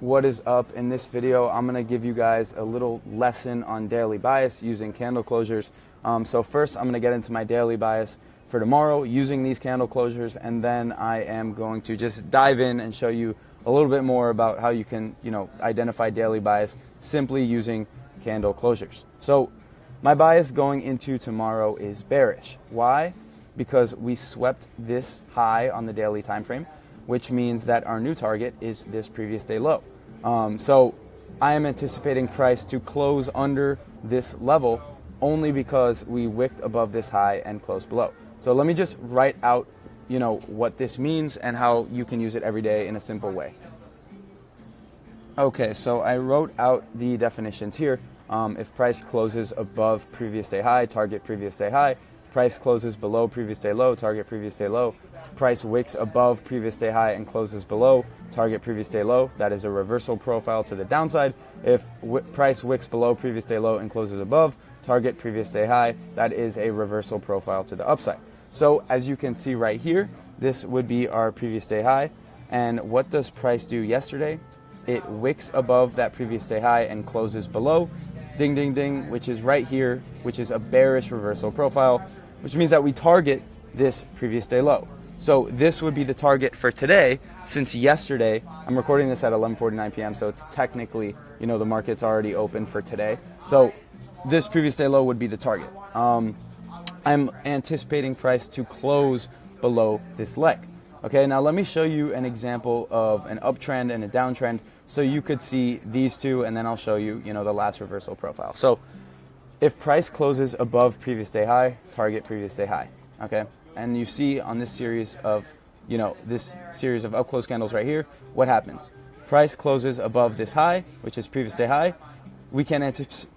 What is up? In this video, I'm going to give you guys a little lesson on daily bias using candle closures. So first, I'm going to get into my daily bias for tomorrow using these candle closures, and then I am going to just dive in and show you a little bit more about how you can, identify daily bias simply using candle closures. So my bias going into tomorrow is bearish. Why? Because we swept this high on the daily time frame, which means that our new target is this previous day low. So I am anticipating price to close under this level only because we wicked above this high and closed below. So let me just write out, what this means and how you can use it every day in a simple way. Okay, so I wrote out the definitions here. If price closes above previous day high, target previous day high. Price closes below previous day low, target previous day low. Price wicks above previous day high and closes below, target previous day low. That is a reversal profile to the downside. If price wicks below previous day low and closes above, target previous day high. That is a reversal profile to the upside. So as you can see right here, this would be our previous day high. And what does price do yesterday? It wicks above that previous day high and closes below, ding, ding, ding, which is right here, which is a bearish reversal profile, which means that we target this previous day low. So this would be the target for today, since yesterday, I'm recording this at 11:49 p.m., so it's technically, the market's already open for today. So this previous day low would be the target. I'm anticipating price to close below this leg. Okay, now let me show you an example of an uptrend and a downtrend so you could see these two, and then I'll show you, the last reversal profile. So if price closes above previous day high, target previous day high, okay? And you see on this series of, up close candles right here, what happens? Price closes above this high, which is previous day high. We can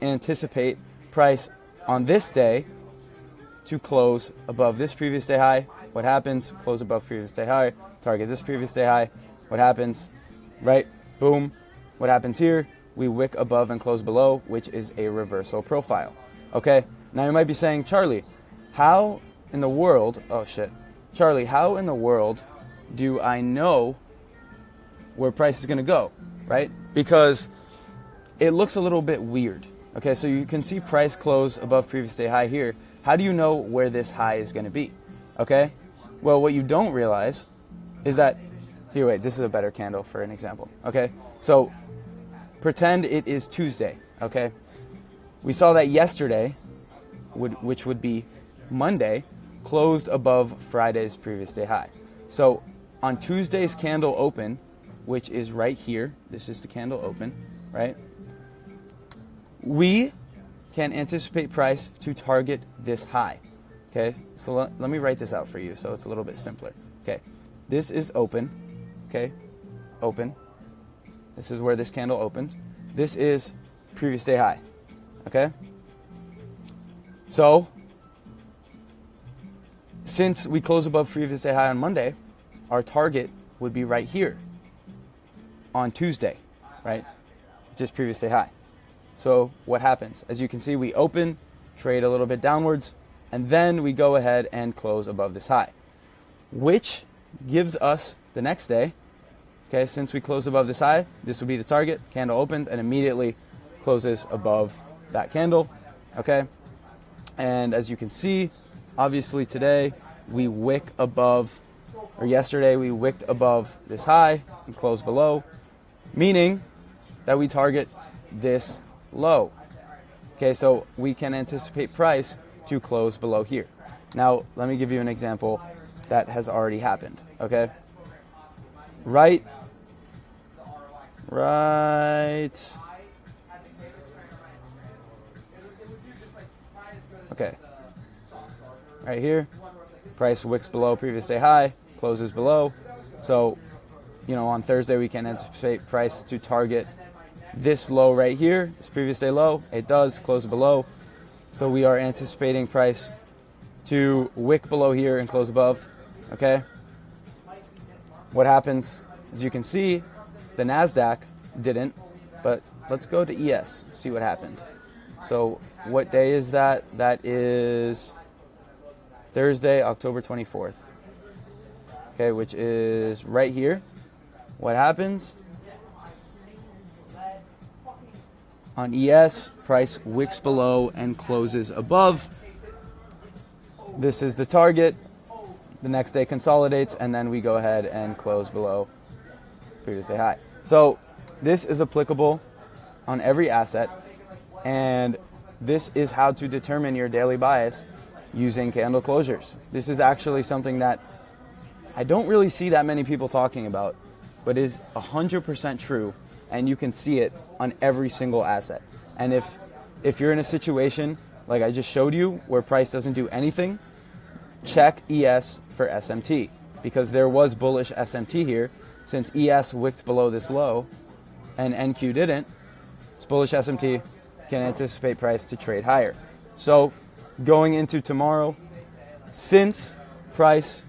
anticipate price on this day to close above this previous day high. What happens? Close above previous day high, target this previous day high. What happens? Right? Boom. What happens here? We wick above and close below, which is a reversal profile. Okay? Now you might be saying, Charlie, how in the world, Charlie, how in the world do I know where price is going to go, right? Because it looks a little bit weird. Okay, so you can see price close above previous day high here. How do you know where this high is going to be? Okay? Well, what you don't realize is that, here, wait, this is a better candle for an example. Okay? So pretend it is Tuesday. Okay? We saw that yesterday, which would be Monday, closed above Friday's previous day high. So on Tuesday's candle open, which is right here, this is the candle open, right? We can anticipate price to target this high. Okay, so let me write this out for you so it's a little bit simpler. Okay, this is open. Okay, open. This is where this candle opens. This is previous day high. Okay, so since we close above previous day high on Monday, our target would be right here on Tuesday, right? Just previous day high. So what happens? As you can see, we open, trade a little bit downwards, and then we go ahead and close above this high, which gives us the next day, okay, since we close above this high, this would be the target. Candle opens and immediately closes above that candle, okay? And as you can see, obviously today we wick above, or yesterday we wicked above this high and closed below, meaning that we target this low. Okay, so we can anticipate price to close below here. Now, let me give you an example that has already happened, okay? Right. Okay. Right here, price wicks below previous day high, closes below. So, on Thursday we can anticipate price to target this low right here, this previous day low. It does close below. So we are anticipating price to wick below here and close above, okay? What happens, as you can see, the NASDAQ didn't, but let's go to ES, see what happened. So what day is that? That is Thursday, October 24th, okay, which is right here. What happens? On ES, price wicks below and closes above. This is the target. The next day consolidates, and then we go ahead and close below previous day high. So this is applicable on every asset, and this is how to determine your daily bias using candle closures. This is actually something that I don't really see that many people talking about, but is 100% true, and you can see it on every single asset. And if you're in a situation like I just showed you where price doesn't do anything, check ES for SMT, because there was bullish SMT here. Since ES wicked below this low and NQ didn't, it's bullish SMT, can anticipate price to trade higher. So going into tomorrow, since price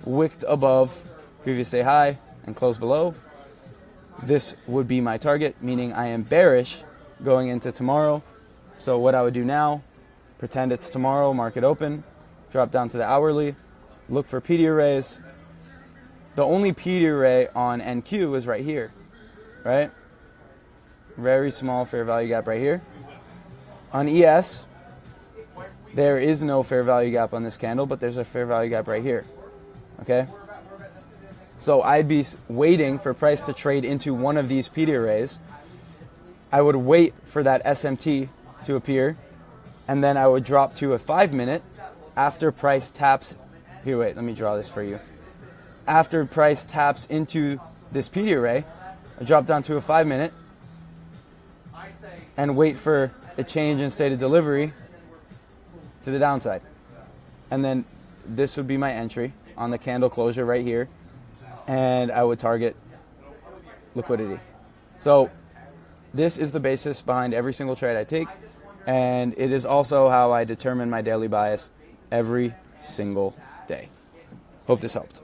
wicked above previous day high and closed below, this would be my target, meaning I am bearish going into tomorrow. So what I would do now, pretend it's tomorrow, market open, drop down to the hourly, look for PD arrays. The only PD array on NQ is right here, right? Very small fair value gap right here. On ES, there is no fair value gap on this candle, but there's a fair value gap right here, okay? So I'd be waiting for price to trade into one of these PD arrays. I would wait for that SMT to appear, and then I would drop to a 5-minute after price taps. Here, wait, let me draw this for you. After price taps into this PD array, I drop down to a 5-minute and wait for a change in state of delivery to the downside. And then this would be my entry on the candle closure right here, and I would target liquidity. So this is the basis behind every single trade I take, and it is also how I determine my daily bias every single day. Hope this helped.